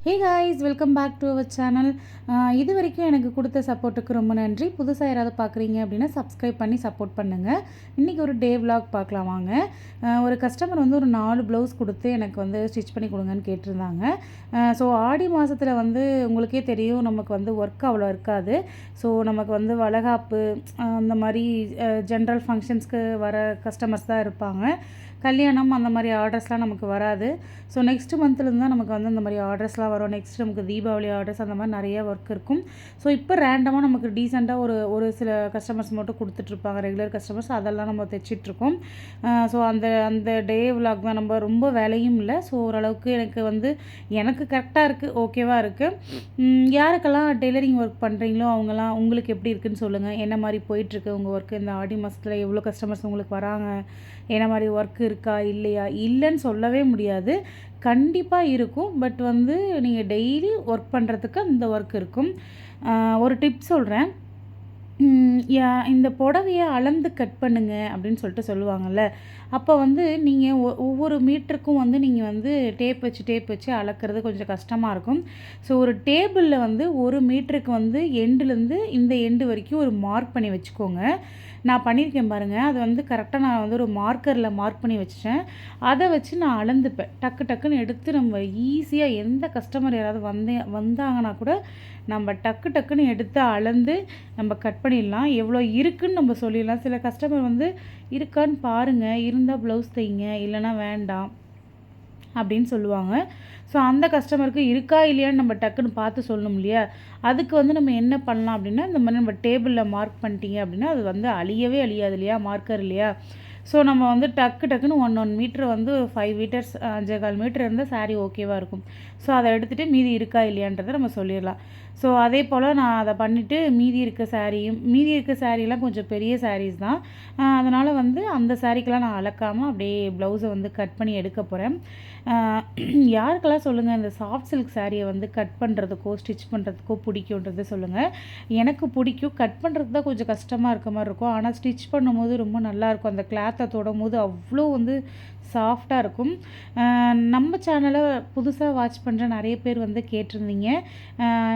Hey guys, welcome back to our channel. இது வரைக்கும் எனக்கு கொடுத்த சப்போர்ட்டுக்கு ரொம்ப நன்றி. புதுசாக யாராவது பார்க்குறீங்க அப்படின்னா சப்ஸ்கிரைப் பண்ணி சப்போர்ட் பண்ணுங்கள். இன்றைக்கி ஒரு டே விலாக் பார்க்கலாம் வாங்க. ஒரு கஸ்டமர் வந்து ஒரு 4 ப்ளவுஸ் கொடுத்து எனக்கு வந்து ஸ்டிச் பண்ணி கொடுங்கன்னு கேட்டிருந்தாங்க. ஸோ ஆடி மாதத்தில் வந்து உங்களுக்கே தெரியும், நமக்கு வந்து ஒர்க் அவ்வளோ இருக்காது. ஸோ நமக்கு வந்து வளகாப்பு அந்த மாதிரி ஜென்ரல் ஃபங்க்ஷன்ஸ்க்கு வர கஸ்டமர்ஸ் தான் இருப்பாங்க. கல்யாணம் அந்த மாதிரி ஆர்டர்ஸ்லாம் நமக்கு வராது. ஸோ நெக்ஸ்ட் மந்த்லேருந்து தான் நமக்கு வந்து அந்த மாதிரி ஆர்டர்ஸ்லாம் வரும். நெக்ஸ்ட் நமக்கு தீபாவளி ஆர்டர்ஸ் அந்த மாதிரி நிறைய ஒர்க் இருக்கும். ஸோ இப்போ ரேண்டமாக நமக்கு டீசெண்டாக ஒரு சில கஸ்டமர்ஸ் மட்டும் கொடுத்துட்ருப்பாங்க, ரெகுலர் கஸ்டமர்ஸ். அதெல்லாம் நம்ம தைச்சிட்ருக்கோம். ஸோ அந்த அந்த டே விலாக் தான். நம்ம ரொம்ப வேலையும் இல்லை. ஸோ ஓரளவுக்கு எனக்கு கரெக்டாக இருக்குது, ஓகேவாக இருக்குது. யாருக்கெல்லாம் டெய்லரிங் ஒர்க் பண்ணுறீங்களோ அவங்களாம் உங்களுக்கு எப்படி இருக்குதுன்னு சொல்லுங்கள். என்ன மாதிரி போயிட்டுருக்கு உங்கள் ஒர்க்கு? இந்த ஆடி மாதத்தில் எவ்வளோ கஸ்டமர்ஸ் உங்களுக்கு வராங்க? என்ன மாதிரி ஒர்க் இருக்கா இல்லையா? இல்லைன்னு சொல்லவே முடியாது, கண்டிப்பாக இருக்கும். பட் வந்து நீங்கள் டெய்லி ஒர்க் பண்ணுறதுக்கு அந்த ஒர்க் இருக்கும். ஒரு டிப் சொல்கிறேன். இந்த புடவையை அளந்து கட் பண்ணுங்க அப்படின்னு சொல்லிட்டு சொல்லுவாங்கள்ல. அப்போ வந்து நீங்கள் ஒவ்வொரு மீட்டருக்கும் வந்து நீங்கள் வந்து டேப் வச்சு அளக்கிறது கொஞ்சம் கஷ்டமாக இருக்கும். ஸோ ஒரு டேபிளில் வந்து 1 மீட்டருக்கு வந்து எண்டுலேருந்து இந்த எண்டு வரைக்கும் ஒரு மார்க் பண்ணி வச்சுக்கோங்க. நான் பண்ணியிருக்கேன் பாருங்கள். அது வந்து கரெக்டாக நான் வந்து ஒரு மார்க்கரில் மார்க் பண்ணி வச்சுட்டேன். அதை வச்சு நான் அளந்துப்பேன். டக்குன்னு எடுத்து நம்ம ஈஸியாக எந்த கஸ்டமர் யாராவது வந்தாங்கன்னா கூட நம்ம டக்குன்னு எடுத்து அளந்து நம்ம கட் பண்ணிடலாம். எவ்வளோ இருக்குதுன்னு நம்ம சொல்லிடலாம். சில கஸ்டமர் வந்து இருக்கான்னு பாருங்கள், இருந்தால் ப்ளவுஸ் தைங்க, இல்லைனா வேண்டாம் அப்படின்னு சொல்லுவாங்க. ஸோ அந்த கஸ்டமருக்கு இருக்கா இல்லையான்னு நம்ம டக்குன்னு பார்த்து சொல்லணும் இல்லையா? அதுக்கு வந்து நம்ம என்ன பண்ணலாம் அப்படின்னா, இந்த மாதிரி நம்ம டேபிளில் மார்க் பண்ணிட்டீங்க அப்படின்னா அது வந்து அழியவே அழியாது இல்லையா, மார்க்கர் இல்லையா? ஸோ நம்ம வந்து டக்குன்னு 1 மீட்டர் வந்து 5 மீட்டர்ஸ் 5.25 மீட்டர் இருந்தால் சாரீ ஓகேவாக இருக்கும். ஸோ அதை எடுத்துகிட்டு மீதி இருக்கா இல்லையான்றதை நம்ம சொல்லிடலாம். ஸோ அதே போல் நான் அதை பண்ணிவிட்டு மீதி இருக்க சாரீலாம் கொஞ்சம் பெரிய சாரீஸ் தான். அதனால் வந்து அந்த சாரீக்கெல்லாம் நான் அளக்காமல் அப்படியே ப்ளவுஸை வந்து கட் பண்ணி எடுக்க போகிறேன். யாருக்கெல்லாம் சொல்லுங்கள் இந்த சாஃப்ட் சில்க் சாரியை வந்து கட் பண்ணுறதுக்கோ ஸ்டிச் பண்ணுறதுக்கோ பிடிக்குன்றதை சொல்லுங்கள். எனக்கு பிடிக்கும். கட் பண்ணுறது தான் கொஞ்சம் கஷ்டமாக இருக்க மாதிரி இருக்கும். ஆனால் ஸ்டிச் பண்ணும்போது ரொம்ப நல்லாயிருக்கும். அந்த கிளாத்தை தொடும் போது அவ்வளோ வந்து சாஃப்டாக இருக்கும். நம்ம சேனலை புதுசாக வாட்ச் பண்ணுற நிறைய பேர் வந்து கேட்டிருந்தீங்க,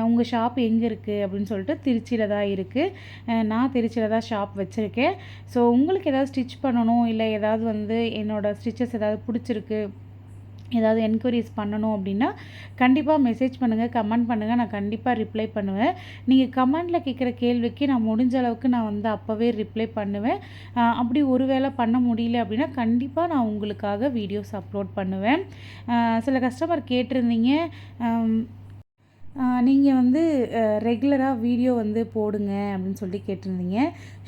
உங்கள் ஷாப் எங்கே இருக்குது அப்படின்னு சொல்லிட்டு. திருச்சியில் தான் இருக்குது. நான் திருச்சியில் தான் ஷாப் வச்சுருக்கேன். ஸோ உங்களுக்கு ஏதாவது ஸ்டிச் பண்ணணும், இல்லை ஏதாவது வந்து என்னோடய ஸ்டிச்சஸ் ஏதாவது பிடிச்சிருக்கு, ஏதாவது என்கொயரிஸ் பண்ணணும் அப்படின்னா கண்டிப்பாக மெசேஜ் பண்ணுங்கள், கமெண்ட் பண்ணுங்கள். நான் கண்டிப்பாக ரிப்ளை பண்ணுவேன். நீங்கள் கமெண்டில் கேட்குற கேள்விக்கு நான் முடிஞ்ச அளவுக்கு நான் வந்து அப்போவே ரிப்ளை பண்ணுவேன். அப்படி ஒரு வேளை பண்ண முடியல அப்படின்னா கண்டிப்பாக நான் உங்களுக்காக வீடியோஸ் அப்லோட் பண்ணுவேன். சில கஸ்டமர் கேட்டிருந்தீங்க, நீங்கள் வந்து ரெகுலராக வீடியோ வந்து போடுங்க அப்படின்னு சொல்லி கேட்டிருந்தீங்க.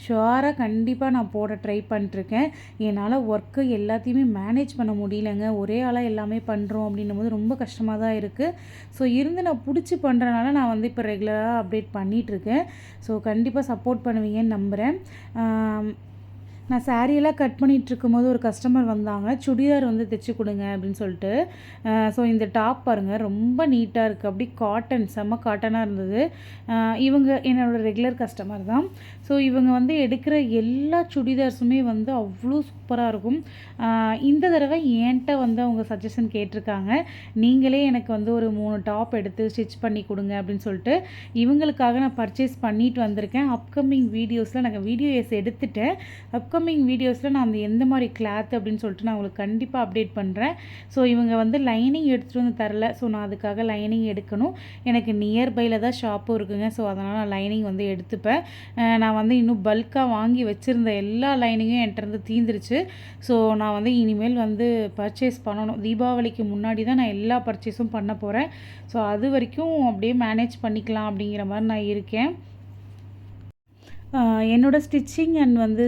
ஷுவராக கண்டிப்பாக நான் போட ட்ரை பண்ணிட்டுருக்கேன். என்னால் ஒர்க்கு எல்லாத்தையுமே மேனேஜ் பண்ண முடியலங்க. ஒரே ஆளாக எல்லாமே பண்ணுறோம் அப்படின்னும் போது ரொம்ப கஷ்டமாக தான் இருக்குது. ஸோ நான் பிடிச்சி பண்ணுறனால நான் வந்து இப்போ ரெகுலராக அப்டேட் பண்ணிகிட்ருக்கேன். ஸோ கண்டிப்பாக சப்போர்ட் பண்ணுவீங்கன்னு நம்புகிறேன். நான் சாரியெல்லாம் கட் பண்ணிகிட்ருக்கும்போது ஒரு கஸ்டமர் வந்தாங்க, சுடிதார் வந்து தைச்சி கொடுங்க அப்படின்னு சொல்லிட்டு. ஸோ இந்த டாப் பாருங்கள், ரொம்ப நீட்டாக இருக்குது. அப்படி காட்டன், செம்ம காட்டனாக இருந்தது. இவங்க என்னோடய ரெகுலர் கஸ்டமர் தான். ஸோ இவங்க வந்து எடுக்கிற எல்லா சுடிதார்ஸுமே வந்து அவ்வளோ சூப்பராக இருக்கும். இந்த தடவை என்கிட்ட வந்து அவங்க சஜஷன் கேட்டிருக்காங்க, நீங்களே எனக்கு வந்து ஒரு 3 டாப் எடுத்து ஸ்டிச் பண்ணி கொடுங்க அப்படின்னு சொல்லிட்டு. இவங்களுக்காக நான் பர்ச்சேஸ் பண்ணிட்டு வந்திருக்கேன். அப்கமிங் வீடியோஸில் நாங்கள் வீடியோஸ் எடுத்துட்டேன். அப்கமிங் வீடியோஸில் நான் அந்த எந்த மாதிரி கிளாத் அப்படின்னு சொல்லிட்டு நான் உங்களுக்கு கண்டிப்பாக அப்டேட் பண்ணுறேன். ஸோ இவங்க வந்து லைனிங் எடுத்துகிட்டு வந்து தரல. ஸோ நான் அதுக்காக லைனிங் எடுக்கணும். எனக்கு நியர்பையில் தான் ஷாப்பும் இருக்குங்க. ஸோ அதனால் நான் லைனிங் வந்து எடுத்துப்பேன். நான் வந்து இன்னும் பல்காக வாங்கி வச்சுருந்த எல்லா லைனிங்கும் என்கிட்ட தீந்துருச்சு. ஸோ நான் வந்து இனிமேல் வந்து பர்ச்சேஸ் பண்ணணும். தீபாவளிக்கு முன்னாடி தான் நான் எல்லா பர்ச்சேஸும் பண்ண போகிறேன். ஸோ அது வரைக்கும் அப்படியே மேனேஜ் பண்ணிக்கலாம் அப்படிங்கிற மாதிரி நான் இருக்கேன். என்னோடய ஸ்டிச்சிங் அண்ட் வந்து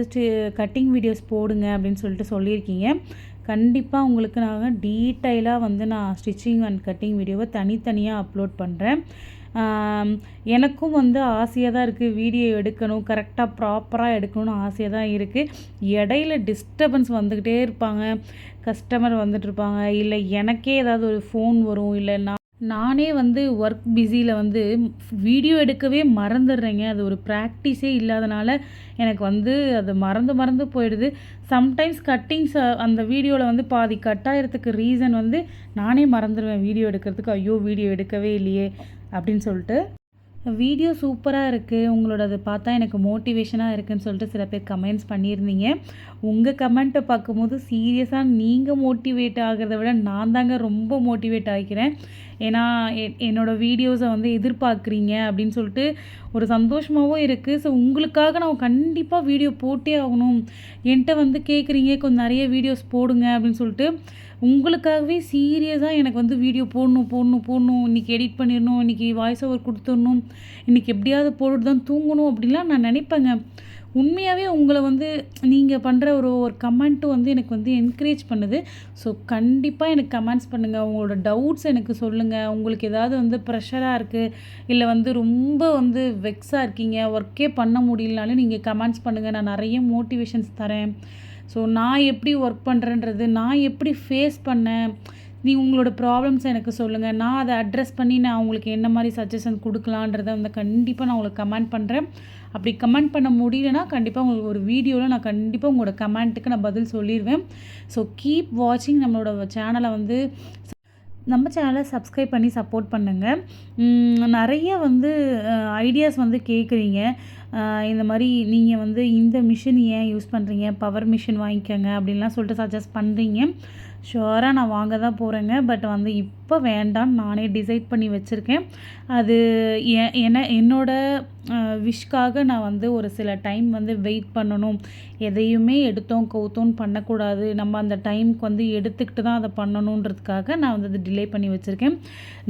கட்டிங் வீடியோஸ் போடுங்க அப்படின்னு சொல்லிட்டு சொல்லியிருக்கீங்க. கண்டிப்பாக உங்களுக்கு நான் டீட்டெயிலாக வந்து நான் ஸ்டிச்சிங் அண்ட் கட்டிங் வீடியோவை தனித்தனியாக அப்லோட் பண்ணுறேன். எனக்கும் வந்து ஆசையாக தான் இருக்குது, வீடியோ எடுக்கணும், கரெக்டாக ப்ராப்பராக எடுக்கணும்னு ஆசையாக தான் இருக்குது. இடையில டிஸ்டர்பன்ஸ் வந்துக்கிட்டே இருப்பாங்க, கஸ்டமர் வந்துட்டுருப்பாங்க, இல்லை எனக்கே ஏதாவது ஒரு ஃபோன் வரும், இல்லை நானே வந்து ஒர்க் பிஸியில் வந்து வீடியோ எடுக்கவே மறந்துடுறேங்க. அது ஒரு ப்ராக்டிஸே இல்லாதனால எனக்கு வந்து அது மறந்து போயிடுது. சம்டைம்ஸ் கட்டிங்ஸ் அந்த வீடியோவில் வந்து பாதி கட் ஆகிறதுக்கு ரீசன் வந்து நானே மறந்துடுவேன் வீடியோ எடுக்கிறதுக்கு. ஐயோ வீடியோ எடுக்கவே இல்லையே அப்படின்னு சொல்லிட்டு. வீடியோ சூப்பராக இருக்குது, உங்களோடது பார்த்தா எனக்கு மோட்டிவேஷனாக இருக்குதுன்னு சொல்லிட்டு சில பேர் கமெண்ட்ஸ் பண்ணியிருந்தீங்க. உங்கள் கமெண்ட்டை பார்க்கும்போது சீரியஸாக நீங்கள் மோட்டிவேட் ஆகிறத விட நான் தாங்க ரொம்ப மோட்டிவேட் ஆகிக்கிறேன். ஏன்னா என்னோடய வீடியோஸை வந்து எதிர்பார்க்குறீங்க அப்படின்னு சொல்லிட்டு ஒரு சந்தோஷமாகவும் இருக்குது. ஸோ உங்களுக்காக நான் கண்டிப்பாக வீடியோ போட்டே ஆகணும், என்கிட்ட வந்து கேட்குறீங்க கொஞ்சம் நிறைய வீடியோஸ் போடுங்க அப்படின்னு சொல்லிட்டு உங்களுக்காகவே சீரியஸாக எனக்கு வந்து வீடியோ போடணும், இன்றைக்கி எடிட் பண்ணிடணும், இன்றைக்கி வாய்ஸ் ஓவர் கொடுத்துடணும், இன்றைக்கி எப்படியாவது போட்டுட்டு தான் தூங்கணும் அப்படின்லாம் நான் நினைப்பேங்க. உண்மையாகவே உங்களை வந்து நீங்கள் பண்ணுற ஒரு கமெண்ட்டும் வந்து எனக்கு வந்து என்கரேஜ் பண்ணுது. ஸோ கண்டிப்பாக எனக்கு கமெண்ட்ஸ் பண்ணுங்கள், உங்களோட டவுட்ஸ் எனக்கு சொல்லுங்கள். உங்களுக்கு ஏதாவது வந்து ப்ரெஷராக இருக்குது, இல்லை வந்து ரொம்ப வந்து வெக்ஸாக இருக்கீங்க, ஒர்க்கே பண்ண முடியலனாலும் நீங்கள் கமெண்ட்ஸ் பண்ணுங்கள். நான் நிறைய மோட்டிவேஷன்ஸ் தரேன். ஸோ நான் எப்படி ஒர்க் பண்ணுறேன்றது, நான் எப்படி ஃபேஸ் பண்ணேன், உங்களோட ப்ராப்ளம்ஸ் எனக்கு சொல்லுங்கள். நான் அதை அட்ரஸ் பண்ணி நான் உங்களுக்கு என்ன மாதிரி சஜஷன் கொடுக்கலான்றதை வந்து கண்டிப்பாக நான் உங்களுக்கு கமெண்ட் பண்ணுறேன். அப்படி கமெண்ட் பண்ண முடியலன்னா கண்டிப்பாக உங்களுக்கு ஒரு வீடியோவில் நான் கண்டிப்பாக உங்களோட கமெண்ட்டுக்கு நான் பதில் சொல்லிடுவேன். ஸோ கீப் வாட்சிங். நம்மளோட சேனலை வந்து நம்ம சேனலை சப்ஸ்கிரைப் பண்ணி சப்போர்ட் பண்ணுங்கள். நிறைய வந்து ஐடியாஸ் வந்து கேட்குறீங்க. இந்த மாதிரி நீங்கள் வந்து இந்த மிஷின் ஏன் யூஸ் பண்ணுறீங்க, பவர் மிஷின் வாங்கிக்கோங்க அப்படின்லாம் சொல்லிட்டு சஜஸ்ட் பண்ணுறீங்க. ஷுவராக நான் வாங்க தான் போகிறேங்க. பட் வந்து இப்போ வேண்டான்னு நானே டிசைட் பண்ணி வச்சுருக்கேன். அது என்னோட விஷ்-காக நான் வந்து ஒரு சில டைம் வந்து வெயிட் பண்ணணும். எதையுமே எடுத்தோம் கவுத்தோன்னு பண்ணக்கூடாது. நம்ம அந்த டைமுக்கு வந்து எடுத்துக்கிட்டு தான் அதை பண்ணணுன்றதுக்காக நான் வந்து அதை டிலே பண்ணி வச்சுருக்கேன்.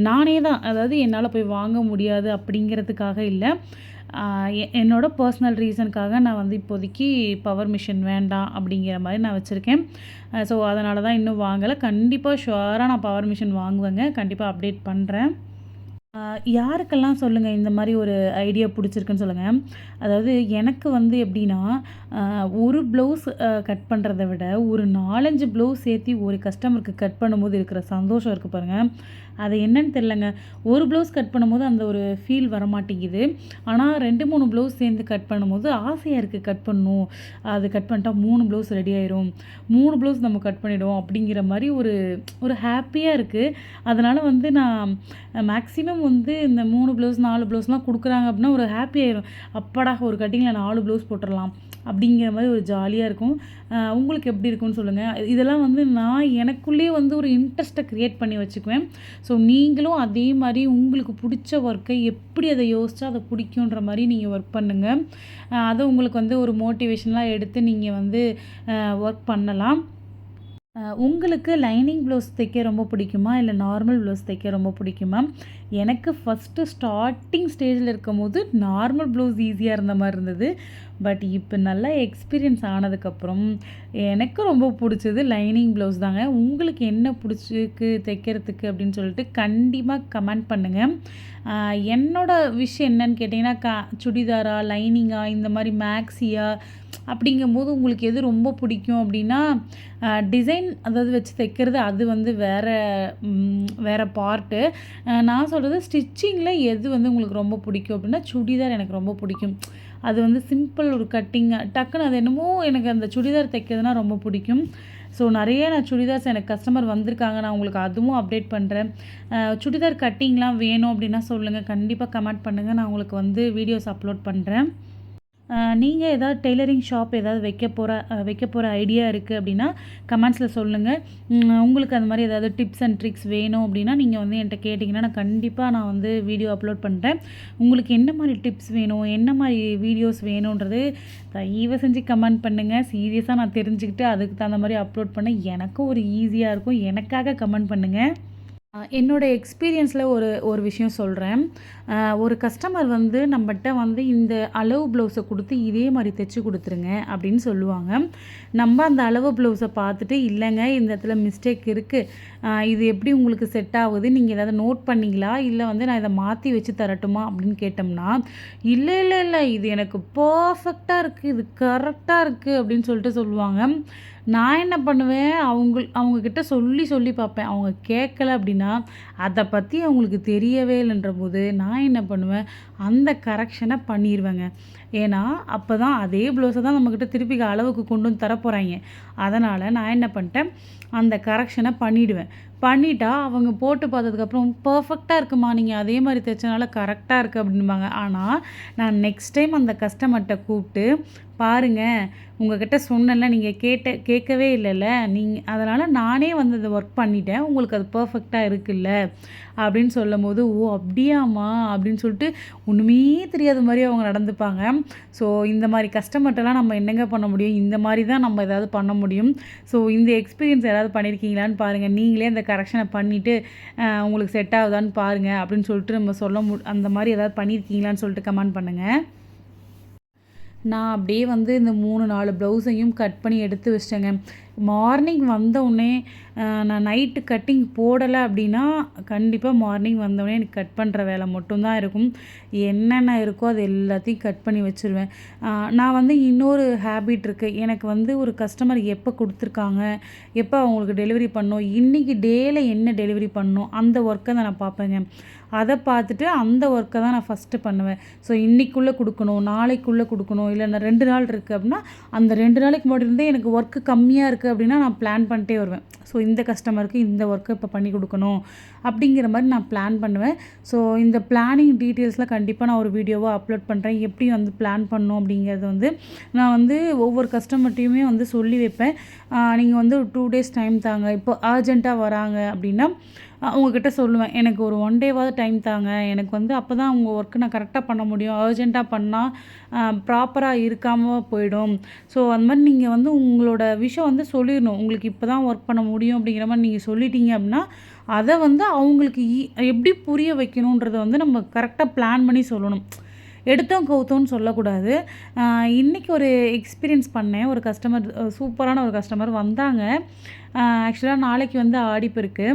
நானே தான், அதாவது என்னால் போய் வாங்க முடியாது அப்படிங்கிறதுக்காக இல்லை, என்னோட பர்சனல் ரீசனுக்காக நான் வந்து இப்போதைக்கு பவர் மிஷின் வேண்டாம் அப்படிங்கிற மாதிரி நான் வச்சுருக்கேன். ஸோ அதனால தான் இன்னும் வாங்கலை. கண்டிப்பாக ஷுவராக நான் பவர் மிஷின் வாங்குவேங்க. கண்டிப்பாக அப்டேட் பண்ணுறேன். யாருக்கெல்லாம் சொல்லுங்கள் இந்த மாதிரி ஒரு ஐடியா பிடிச்சிருக்குன்னு சொல்லுங்கள். அதாவது எனக்கு வந்து எப்படின்னா, ஒரு ப்ளவுஸ் கட் பண்ணுறத விட ஒரு 4-5 ப்ளவுஸ் சேர்த்து ஒரு கஸ்டமருக்கு கட் பண்ணும்போது இருக்கிற சந்தோஷம் இருக்குது பாருங்கள், அது என்னன்னு தெரிலங்க. ஒரு ப்ளவுஸ் கட் பண்ணும்போது அந்த ஒரு ஃபீல் வரமாட்டேங்குது. ஆனால் 2-3 ப்ளவுஸ் சேர்ந்து கட் பண்ணும்போது ஆசையாக இருக்குது கட் பண்ணணும். அது கட் பண்ணிட்டா 3 ப்ளவுஸ் ரெடி ஆயிரும், 3 ப்ளவுஸ் நம்ம கட் பண்ணிவிடுவோம் அப்படிங்கிற மாதிரி ஒரு ஹாப்பியாக இருக்குது. அதனால் வந்து நான் மேக்ஸிமம் வந்து இந்த 3 ப்ளவுஸ் 4 ப்ளவுஸ்லாம் கொடுக்குறாங்க அப்படின்னா ஒரு ஹாப்பி ஆயிரும். அப்பாடா ஒரு கட்டிங்கில் 4 ப்ளவுஸ் போட்டுடலாம் அப்படிங்கிற மாதிரி ஒரு ஜாலியாக இருக்கும். உங்களுக்கு எப்படி இருக்குன்னு சொல்லுங்கள். இதெல்லாம் வந்து நான் எனக்குள்ளேயே வந்து ஒரு இன்ட்ரெஸ்ட்டை க்ரியேட் பண்ணி வச்சுக்குவேன். ஸோ நீங்களும் அதே மாதிரி உங்களுக்கு பிடிச்ச ஒர்க்கை எப்படி அதை யோசிச்சா அதை பிடிக்குன்ற மாதிரி நீங்கள் ஒர்க் பண்ணுங்கள். அதை உங்களுக்கு வந்து ஒரு மோட்டிவேஷனலாக எடுத்து நீங்கள் வந்து ஒர்க் பண்ணலாம். உங்களுக்கு லைனிங் ப்ளவுஸ் தைக்க ரொம்ப பிடிக்குமா, இல்லை நார்மல் ப்ளவுஸ் தைக்க ரொம்ப பிடிக்குமா? எனக்கு ஃபஸ்ட்டு ஸ்டார்டிங் ஸ்டேஜில் இருக்கும்போது நார்மல் ப்ளவுஸ் ஈஸியாக இருந்த மாதிரி இருந்தது. பட் இப்போ நல்லா எக்ஸ்பீரியன்ஸ் ஆனதுக்கப்புறம் எனக்கு ரொம்ப பிடிச்சது லைனிங் ப்ளவுஸ் தாங்க. உங்களுக்கு என்ன பிடிச்சிருக்கு தைக்கிறதுக்கு அப்படின்னு சொல்லிட்டு கண்டிப்பாக கமெண்ட் பண்ணுங்கள். என்னோட விஷயம் என்னன்னு கேட்டிங்கன்னா, சுடிதாரா, லைனிங்கா, இந்த மாதிரி மேக்ஸியா அப்படிங்கும்போது உங்களுக்கு எது ரொம்ப பிடிக்கும் அப்படின்னா, டிசைன் அதாவது வச்சு தைக்கிறது அது வந்து வேறு பார்ட்டு. நான் சொல்கிறது ஸ்டிச்சிங்கில் எது வந்து உங்களுக்கு ரொம்ப பிடிக்கும் அப்படின்னா, சுடிதார் எனக்கு ரொம்ப பிடிக்கும். அது வந்து சிம்பிள் ஒரு கட்டிங் டக்குன்னு அது என்னமோ எனக்கு அந்த சுடிதார் தைக்கிறதுனா ரொம்ப பிடிக்கும். ஸோ நிறைய நான் சுடிதார்ஸ் எனக்கு கஸ்டமர் வந்திருக்காங்க, நான் உங்களுக்கு அதுவும் அப்டேட் பண்ணுறேன். சுடிதார் கட்டிங்லாம் வேணும் அப்படின்னா சொல்லுங்கள், கண்டிப்பாக கமெண்ட் பண்ணுங்கள், நான் உங்களுக்கு வந்து வீடியோஸ் அப்லோட் பண்ணுறேன். நீங்கள் ஏதாவது டெய்லரிங் ஷாப் ஏதாவது வைக்க போகிற ஐடியா இருக்குது அப்படின்னா கமெண்ட்ஸில் சொல்லுங்கள். உங்களுக்கு அந்த மாதிரி ஏதாவது டிப்ஸ் அண்ட் ட்ரிக்ஸ் வேணும் அப்படின்னா நீங்கள் வந்து என்கிட்ட கேட்டிங்கன்னா நான் வந்து வீடியோ அப்லோட் பண்ணுறேன். உங்களுக்கு என்ன மாதிரி டிப்ஸ் வேணும், என்ன மாதிரி வீடியோஸ் வேணுன்றது தயவு செஞ்சு கமெண்ட் பண்ணுங்கள். சீரியஸாக நான் தெரிஞ்சுக்கிட்டு அதுக்கு தகுந்த மாதிரி அப்லோட் பண்ண எனக்கும் ஒரு ஈஸியாக இருக்கும். எனக்காக கமெண்ட் பண்ணுங்கள். என்னோடய எக்ஸ்பீரியன்ஸில் ஒரு விஷயம் சொல்கிறேன். ஒரு கஸ்டமர் வந்து நம்மகிட்ட வந்து இந்த அளவு ப்ளவுஸை கொடுத்து இதே மாதிரி தைச்சி கொடுத்துருங்க அப்படின்னு சொல்லுவாங்க. நம்ம அந்த அளவு ப்ளவுஸை பார்த்துட்டு, இல்லைங்க இந்த இடத்துல மிஸ்டேக் இருக்குது, இது எப்படி உங்களுக்கு செட் ஆகுது, நீங்கள் ஏதாவது நோட் பண்ணிங்களா, இல்லை வந்து நான் இதை மாற்றி வச்சு தரட்டுமா அப்படின்னு கேட்டோம்னா, இல்லை இது எனக்கு பர்ஃபெக்டாக இருக்குது, இது கரெக்டாக இருக்குது அப்படின்னு சொல்லிட்டு சொல்லுவாங்க. நான் என்ன பண்ணுவேன், அவங்கக்கிட்ட சொல்லி பார்ப்பேன். அவங்க கேட்கல அப்படின்னா அப்படின்னா, அத பத்தி அவங்களுக்கு தெரியவே இல்லன்றபோது, நான் என்ன பண்ணுவேன், அந்த கரெக்ஷன பண்ணிருவேங்க. ஏன்னா, அப்பதான் அதே ப்ளவுஸ தான் நம்மகிட்ட திருப்பி அளவுக்கு கொண்டு வந்து தரப்போறாய்ங்க. அதனால நான் என்ன பண்ணிட்டேன், அந்த கரெக்ஷன பண்ணிடுவேன். பண்ணிட்டா, அவங்க போட்டு பார்த்ததுக்கப்புறம், "பெர்ஃபெக்ட்டா இருக்குமா, நீங்க அதே மாரி தைச்சனால கரெக்ட்டா இருக்கு" அப்படின்பாங்க. ஆனா, நான் நெக்ஸ்ட் டைம் அந்த கஸ்டமர்ட்ட கூப்ட்டு, "பாருங்க, உங்ககிட்ட சொன்னேன்ல, நீங்க கேட்கவே இல்லல்ல. அதனால நானே வந்து அத ஒர்க் பண்ணிட்டேன். உங்களுக்கு அது பெர்ஃபெக்ட்டா இருக்குல்ல." அப்படின்னு சொல்லும்போது, "ஓ! அப்படியாம்மா?" அப்படின்னு சொல்லிட்டு ஒண்ணுமே தெரியாத மாரி அவங்க நடந்துப்பாங்க. ஸோ, இந்த மாரி கஸ்டமர்ட்டலாம் நம்ம என்னங்க பண்ண முடியும்? இந்த மாரி தான் நம்ம ஏதாவது பண்ண முடியும். ஸோ, இந்த எக்ஸ்பீரியன்ஸ் யாராவது பண்ணியிருக்கீங்களான்னு பாருங்க. நீங்களே அந்த கரெக்ஷன பண்ணிட்டு, உங்களுக்கு செட் ஆகுதான்னு பாருங்க அப்படின்னு சொல்லிட்டு நம்ம அந்த மாரி ஏதாவது பண்ணியிருக்கீங்களான்னு சொல்லிட்டு கமெண்ட் பண்ணுங்க. நான் அப்படியே வந்து இந்த 3, 4 ப்ளவுஸையும் கட் பண்ணி எடுத்து வச்சுட்டேங்க. மார்னிங் வந்தவுடனே நான் நைட்டு கட்டிங் போடலை அப்படின்னா, கண்டிப்பாக மார்னிங் வந்தவுடனே எனக்கு கட் பண்ணுற வேலை மட்டும் தான் இருக்கும். என்னென்ன இருக்கோ அது எல்லாத்தையும் கட் பண்ணி வச்சுருவேன். நான் வந்து இன்னொரு ஹேபிட் இருக்குது. எனக்கு வந்து ஒரு கஸ்டமர் எப்போ கொடுத்துருக்காங்க, எப்போ அவங்களுக்கு டெலிவரி பண்ணணும், இன்றைக்கி டேயில் என்ன டெலிவரி பண்ணணும், அந்த ஒர்க்கை தான் நான் பார்ப்பேங்க. அதை பார்த்துட்டு அந்த ஒர்க்கை தான் நான் ஃபஸ்ட்டு பண்ணுவேன். ஸோ இன்றைக்குள்ளே கொடுக்கணும், நாளைக்குள்ளே கொடுக்கணும், இல்லை நான் 2 நாள் இருக்குது அப்படின்னா, அந்த 2 நாளைக்கு முன்னாடி இருந்தே எனக்கு ஒர்க்கு கம்மியாக இருக்குது அப்படின்னா நான் பிளான் பண்ணிட்டே வருவேன். ஸோ இந்த கஸ்டமருக்கு இந்த ஒர்க்கை இப்போ பண்ணி கொடுக்கணும் அப்படிங்கிற மாதிரி நான் பிளான் பண்ணுவேன். ஸோ இந்த பிளானிங் டீட்டெயில்ஸ்லாம் கண்டிப்பாக நான் ஒரு வீடியோவாக அப்லோட் பண்ணுறேன். எப்படி வந்து பிளான் பண்ணணும் அப்படிங்கிறது வந்து நான் வந்து ஒவ்வொரு கஸ்டமர்ட்டையுமே வந்து சொல்லி வைப்பேன். நீங்கள் வந்து ஒரு 2 டேஸ் டைம் தாங்க, இப்போ அர்ஜென்ட்டாக வராங்க அப்படின்னா அவங்கக்கிட்ட சொல்லுவேன், எனக்கு ஒரு 1 டேவாவது டைம் தாங்க, எனக்கு வந்து அப்போ தான் உங்கள் ஒர்க்கு நான் கரெக்டாக பண்ண முடியும். அர்ஜென்ட்டாக பண்ணால் ப்ராப்பராக இருக்காமல் போயிடும். ஸோ அந்த மாதிரி நீங்கள் வந்து உங்களோட விஷயம் வந்து சொல்லிடணும். உங்களுக்கு இப்போ தான் ஒர்க் பண்ண முடியும் அப்படிங்கிற மாதிரி நீங்கள் சொல்லிட்டீங்க அப்படின்னா, அதை வந்து அவங்களுக்கு எப்படி புரிய வைக்கணுன்றத வந்து நம்ம கரெக்டாக பிளான் பண்ணி சொல்லணும். எடுத்தோம் கவுத்தோன்னு சொல்லக்கூடாது. இன்றைக்கி ஒரு எக்ஸ்பீரியன்ஸ் பண்ணேன். ஒரு கஸ்டமர், சூப்பரான ஒரு கஸ்டமர் வந்தாங்க. ஆக்சுவலாக நாளைக்கு வந்து ஆடிப்பெருக்கு.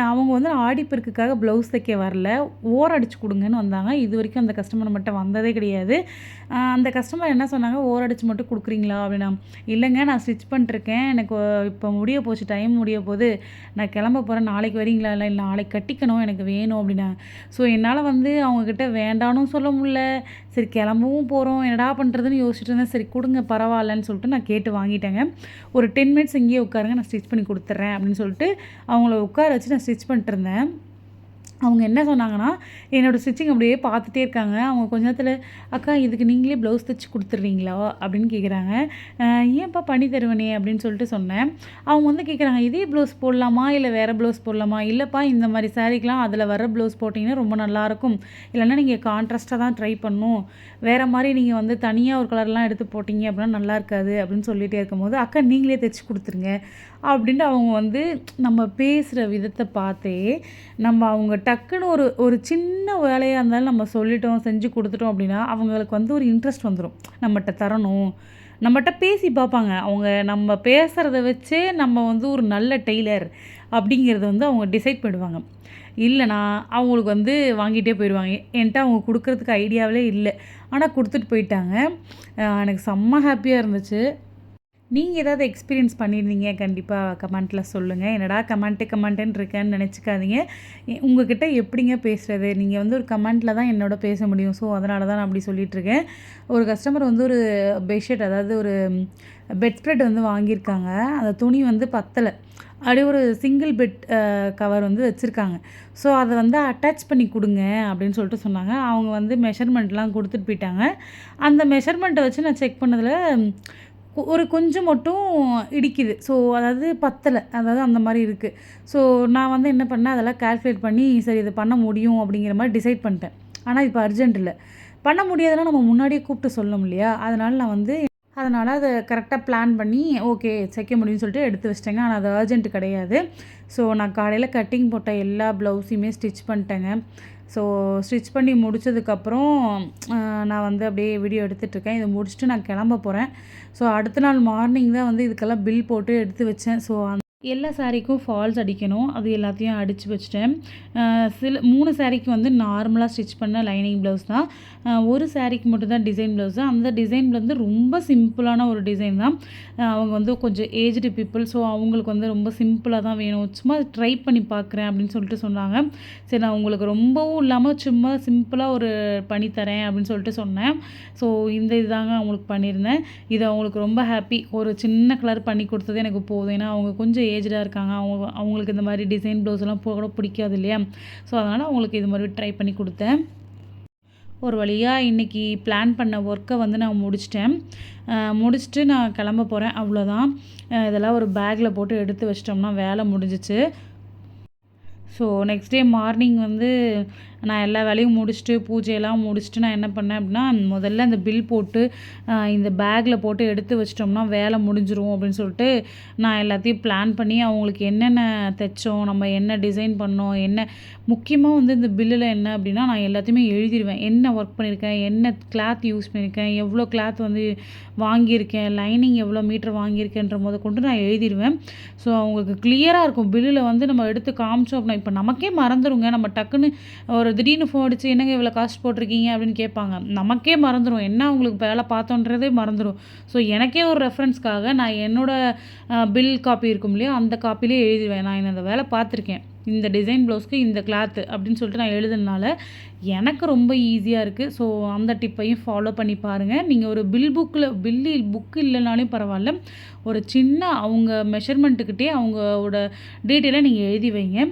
அவங்க வந்து ஆடிப்பெருக்குக்காக ப்ளவுஸ் தைக்க வரல, ஓரம் அடிச்சு கொடுங்கன்னு வந்தாங்க. இது வரைக்கும் அந்த கஸ்டமர் நம்மகிட்ட வந்ததே கிடையாது. அந்த கஸ்டமர் என்ன சொன்னாங்க, ஓரம் அடிச்சு மட்டும் கொடுக்குறீங்களா அப்படின்னா, இல்லைங்க நான் ஸ்டிச் பண்ணிட்டுருக்கேன், எனக்கு இப்போ முடிய போச்சு, டைம் முடிய போகுது, நான் கிளம்ப போகிறேன், நாளைக்கு வரீங்களா, இல்லை நாளைக்கு கட்டிக்கணும், எனக்கு வேணும் அப்படின்னாங்க. ஸோ என்னால் வந்து அவங்கக்கிட்ட வேண்டானும் சொல்ல முடியல, சரி கிளம்பவும் போகிறோம், என்னடா பண்ணுறதுன்னு யோசிச்சுட்டு இருந்தேன். சரி கொடுங்க பரவாயில்லன்னு சொல்லிட்டு நான் கேட்டு வாங்கிட்டேங்க. ஒரு 10 மினிட்ஸ் இங்கேயே உட்காருங்க, நான் ஸ்டிச் பண்ணி கொடுத்துட்றேன் அப்படின்னு சொல்லிட்டு அவங்கள உட்கார வச்சு நான் ஸ்டிச் பண்ணிட்டுருந்தேன். அவங்க என்ன சொன்னாங்கன்னா, என்னோடய ஸ்டிச்சிங் அப்படியே பார்த்துட்டே இருக்காங்க. அவங்க கொஞ்ச நேரத்தில், "அக்கா இதுக்கு நீங்களே ப்ளவுஸ் தைச்சு கொடுத்துட்றீங்களா?" அப்படின்னு கேட்குறாங்க. "ஏன்ப்பா பண்ணி தருவேனே" அப்படின்னு சொல்லிட்டு சொன்னேன். அவங்க வந்து கேட்குறாங்க, "இதே ப்ளவுஸ் போடலாமா, இல்லை வேறு ப்ளவுஸ் போடலாமா?" "இல்லைப்பா, இந்த மாதிரி சாரீக்கெலாம் அதில் வர ப்ளவுஸ் போட்டிங்கன்னா ரொம்ப நல்லாயிருக்கும். இல்லைன்னா நீங்கள் கான்ட்ராஸ்ட்டாக தான் ட்ரை பண்ணணும். வேறு மாதிரி நீங்கள் வந்து தனியாக ஒரு கலர்லாம் எடுத்து போட்டிங்க அப்படின்னா நல்லா இருக்காது" அப்படின்னு சொல்லிகிட்டே இருக்கும்போது, "அக்கா நீங்களே தைச்சு கொடுத்துருங்க" அப்படின்ட்டு அவங்க வந்து நம்ம பேசுகிற விதத்தை பார்த்தே நம்ம அவங்க டக்குன்னு ஒரு ஒரு சின்ன வேலையாக இருந்தாலும் நம்ம சொல்லிட்டோம், செஞ்சு கொடுத்துட்டோம் அப்படின்னா அவங்களுக்கு வந்து ஒரு இன்ட்ரெஸ்ட் வந்துடும். நம்மகிட்ட தரணும், நம்மகிட்ட பேசி பார்ப்பாங்க. அவங்க நம்ம பேசுகிறத வச்சே நம்ம வந்து ஒரு நல்ல டெய்லர் அப்படிங்கிறத வந்து அவங்க டிசைட் பண்ணிடுவாங்க. இல்லைனா அவங்களுக்கு வந்து வாங்கிட்டே போயிடுவாங்க. என்கிட்ட அவங்க கொடுக்குறதுக்கு ஐடியாவிலே இல்லை, ஆனால் கொடுத்துட்டு போயிட்டாங்க. எனக்கு செம்ம ஹாப்பியாக இருந்துச்சு. நீங்கள் ஏதாவது எக்ஸ்பீரியன்ஸ் பண்ணியிருந்தீங்க, கண்டிப்பாக கமெண்ட்டில் சொல்லுங்கள். என்னடா கமெண்ட்டுன்னு இருக்கேன்னு நினச்சிக்காதீங்க. உங்ககிட்ட எப்படிங்க பேசுகிறது, நீங்கள் வந்து ஒரு கமெண்ட்டில் தான் என்னோட பேச முடியும். ஸோ அதனால தான் நான் அப்படி சொல்லிகிட்ருக்கேன். ஒரு கஸ்டமர் வந்து ஒரு பெட்ஷீட், அதாவது ஒரு பெட் ஸ்ப்ரெட் வந்து வாங்கியிருக்காங்க. அந்த துணி வந்து பத்தலை, அப்படியே ஒரு சிங்கிள் பெட் கவர் வந்து வச்சுருக்காங்க. ஸோ அதை வந்து அட்டாச் பண்ணி கொடுங்க அப்படின்னு சொல்லிட்டு சொன்னாங்க. அவங்க வந்து மெஷர்மெண்ட்லாம் கொடுத்துட்டு போயிட்டாங்க. அந்த மெஷர்மெண்ட்டை வச்சு நான் செக் பண்ணதில் ஒரு கொஞ்சம் மட்டும் இடிக்குது. ஸோ அதாவது பத்தலை, அதாவது அந்த மாதிரி இருக்குது. ஸோ நான் வந்து என்ன பண்ணேன், அதெல்லாம் கால்குலேட் பண்ணி சரி இதை பண்ண முடியும் அப்படிங்கிற மாதிரி டிசைட் பண்ணிட்டேன். ஆனால் இப்போ அர்ஜென்ட் இல்லை, பண்ண முடியாதுன்னா நம்ம முன்னாடியே கூப்பிட்டு சொல்லணும் இல்லையா? அதனால் அதை கரெக்டாக பிளான் பண்ணி ஓகே தைக்க முடியும்னு சொல்லிட்டு எடுத்து வச்சிட்டேங்க. ஆனால் அது அர்ஜென்ட் கிடையாது. ஸோ நான் காலையில் கட்டிங் போட்ட எல்லா ப்ளவுஸையுமே ஸ்டிச் பண்ணிட்டேங்க. ஸோ ஸ்டிச் பண்ணி முடித்ததுக்கப்புறம் நான் வந்து அப்படியே வீடியோ எடுத்துகிட்ருக்கேன். இதை முடிச்சுட்டு நான் கிளம்ப போகிறேன். ஸோ அடுத்த நாள் மார்னிங் தான் வந்து இதுக்கெல்லாம் பில் போட்டு எடுத்து வச்சேன். ஸோ எல்லா சாரீக்கும் ஃபால்ஸ் அடிக்கணும். அது எல்லாத்தையும் அடிச்சு வச்சுட்டேன். சில 3 சாரீக்கு வந்து நார்மலா ஸ்டிச் பண்ண லைனிங் ப்ளவுஸ் தான். ஒரு சாரீக்கு மட்டும் தான் டிசைன் ப்ளவுஸு. அந்த டிசைன் வந்து ரொம்ப சிம்பிளான ஒரு டிசைன் தான். அவங்க வந்து கொஞ்சம் ஏஜ்டு பீப்புள். ஸோ அவங்களுக்கு வந்து ரொம்ப சிம்பிளா தான் வேணும். சும்மா ட்ரை பண்ணி பார்க்குறேன் அப்படின்னு சொல்லிட்டு சொன்னாங்க. சரி நான் உங்களுக்கு ரொம்பவும் இல்லாம சும்மா சிம்பிளா ஒரு பண்ணி தரேன் அப்படின்னு சொல்லிட்டு சொன்னேன். ஸோ இந்த இதுதாங்க அவங்களுக்கு பண்ணியிருந்தேன். இது அவங்களுக்கு ரொம்ப ஹாப்பி. ஒரு சின்ன கலர் பண்ணி கொடுத்தது எனக்கு போதும். ஏன்னா அவங்க கொஞ்சம் ஏஜ்டாக இருக்காங்க. அவங்களுக்கு இந்த மாதிரி டிசைன் ப்ளவுஸ்லாம் கூட பிடிக்காது இல்லையா? ஸோ அதனால் அவங்களுக்கு இது மாதிரி ட்ரை பண்ணி கொடுத்தேன். ஒரு வழியாக இன்றைக்கி பிளான் பண்ண ஒர்க்கை வந்து நான் முடிச்சிட்டேன். முடிச்சுட்டு நான் கிளம்ப போகிறேன். அவ்வளோதான். இதெல்லாம் ஒரு பேக்கில் போட்டு எடுத்து வச்சிட்டோம்னா வேலை முடிஞ்சிச்சு. ஸோ நெக்ஸ்ட் டே மார்னிங் வந்து நான் எல்லா வேலையும் முடிச்சுட்டு பூஜையெல்லாம் முடிச்சுட்டு நான் என்ன பண்ணேன் அப்படின்னா, முதல்ல அந்த பில் போட்டு இந்த பேக்கில் போட்டு எடுத்து வச்சிட்டோம்னா வேலை முடிஞ்சிரும் அப்படின்னு சொல்லிட்டு நான் எல்லாத்தையும் பிளான் பண்ணி அவங்களுக்கு என்னென்ன தைச்சோம், நம்ம என்ன டிசைன் பண்ணோம், என்ன முக்கியமாக வந்து இந்த பில்லில் என்ன அப்படின்னா நான் எல்லாத்தையுமே எழுதிடுவேன். என்ன ஒர்க் பண்ணியிருக்கேன், என்ன கிளாத் யூஸ் பண்ணியிருக்கேன், எவ்வளோ கிளாத் வந்து வாங்கியிருக்கேன், லைனிங் எவ்வளோ மீட்டர் வாங்கியிருக்கேன்ற கொண்டு நான் எழுதிடுவேன். ஸோ அவங்களுக்கு கிளியராக இருக்கும். பில்லில் வந்து நம்ம எடுத்து காமிச்சோம் அப்படின்னா இப்போ நமக்கே மறந்துடுங்க. நம்ம டக்குன்னு ஒரு திடீர்னு ஃபோன் அடிச்சு என்னங்க இவ்வளோ காசு போட்டிருக்கீங்க அப்படின்னு கேட்பாங்க. நமக்கே மறந்துடும். என்ன அவங்களுக்கு வேலை பார்த்தோன்றதே மறந்துடும். ஸோ எனக்கே ஒரு ரெஃபரன்ஸ்க்காக நான் என்னோடய பில் காப்பி இருக்கும் இல்லையா, அந்த காப்பிலே எழுதிடுவேன். நான் இந்த வேலை பார்த்துருக்கேன், இந்த டிசைன் ப்ளவுஸ்க்கு இந்த கிளாத்து அப்படின்னு சொல்லிட்டு நான் எழுதுனால எனக்கு ரொம்ப ஈஸியாக இருக்குது. ஸோ அந்த டிப்பையும் ஃபாலோ பண்ணி பாருங்கள். நீங்கள் ஒரு புக்கு இல்லைனாலும் பரவாயில்ல, ஒரு சின்ன அவங்க மெஷர்மெண்ட்டுக்கிட்டே அவங்களோட டீட்டெயிலை நீங்கள் எழுதி வைங்க.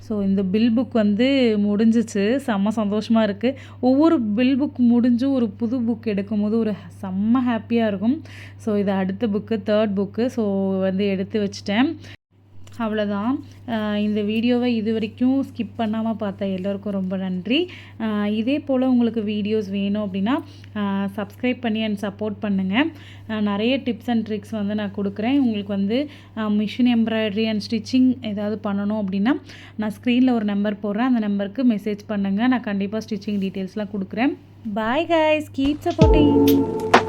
ஸோ இந்த பில் புக் வந்து முடிஞ்சிச்சு. செம்ம சந்தோஷமாக இருக்குது. ஒவ்வொரு பில் புக் முடிஞ்சும் ஒரு புது புக் எடுக்கும்போது ஒரு செம்ம ஹாப்பியாக இருக்கும். ஸோ இது அடுத்த புக்கு, 3rd புக்கு. ஸோ வந்து எடுத்து வச்சுட்டேன். அவ்வளோதான். இந்த வீடியோவை இது வரைக்கும் ஸ்கிப் பண்ணாமல் பார்த்த எல்லோருக்கும் ரொம்ப நன்றி. இதே போல் உங்களுக்கு வீடியோஸ் வேணும் அப்படின்னா சப்ஸ்கிரைப் பண்ணி அண்ட் சப்போர்ட் பண்ணுங்கள். நிறைய டிப்ஸ் அண்ட் ட்ரிக்ஸ் வந்து நான் கொடுக்குறேன். உங்களுக்கு வந்து மிஷின் எம்ப்ராய்டரி அண்ட் ஸ்டிச்சிங் ஏதாவது பண்ணணும் அப்படின்னா நான் ஸ்க்ரீனில் ஒரு நம்பர் போடுறேன். அந்த நம்பருக்கு மெசேஜ் பண்ணுங்கள். நான் கண்டிப்பாக ஸ்டிச்சிங் டீட்டெயில்ஸ்லாம் கொடுக்குறேன். Bye guys, keep supporting.